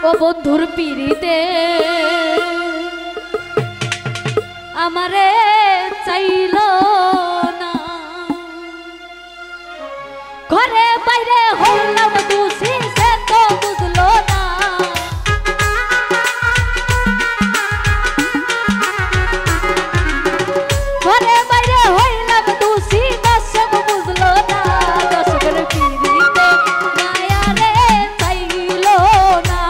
ও বন্ধুর পিড়িতে আমারে চাইলো না, ঘরে বাইরে হলাম দোষী সে তো বুঝলো না। ঘরে বাইরে হইলাম দোষী দর্শক বুঝলো না, দর্শকের পিড়িতে মায়া রে চাইলো না,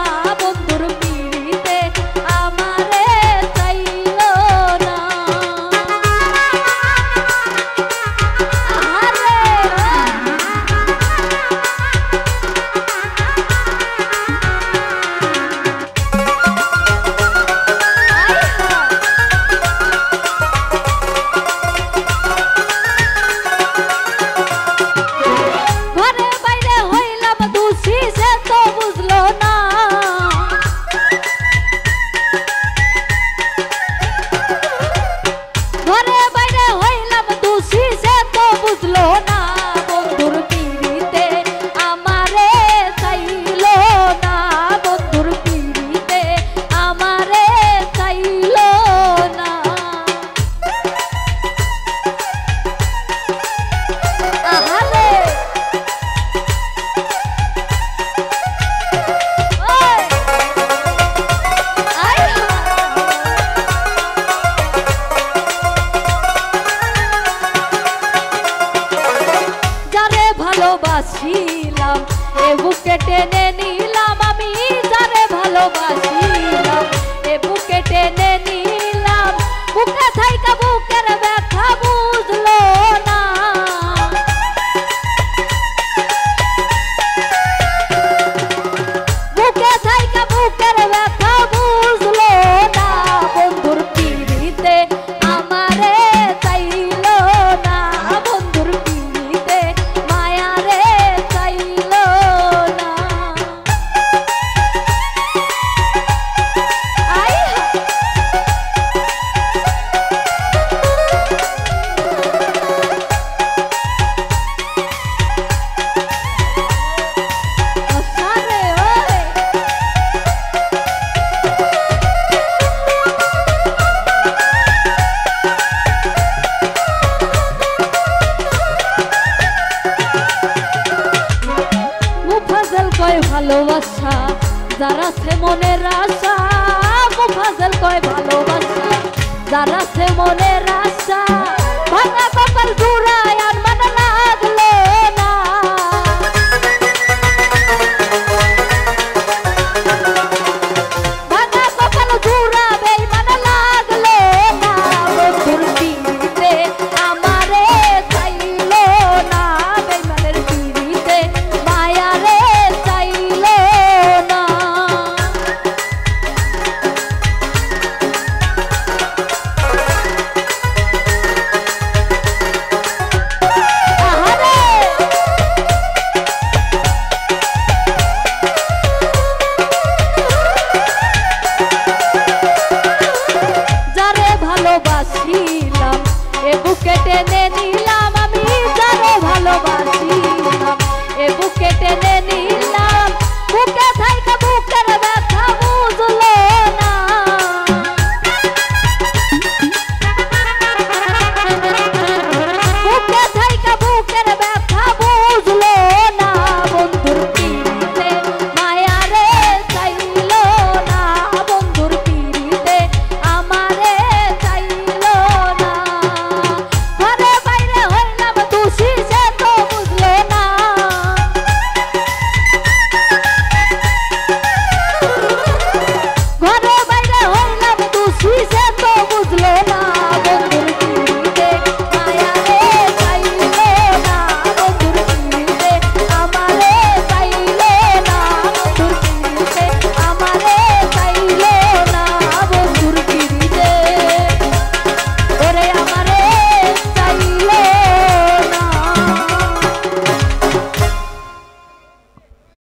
বন্ধুর পিড়িতে আমারে চাইলো না। ভালোবাসিলাম এ বুকে টেনে নিলাম, আমি যারে ভালোবাসিলাম এ বুকে টেনে নিলাম, বুকে থাইকা বুকের ব্যথা বুঝলো না। বুকে থাইকা বুকের ব্যথা বুঝলো না, বন্ধুর পিড়িতে আমারে চাইলো না, বন্ধুর পিড়িতে মায়া রে চাইলো না। ভালোবাসা যারা সে মনের আশা, মুফাজ্জল কয় ভালোবাসা যারা সে মনের আশা, ভাঙা কপাল জুড়ায়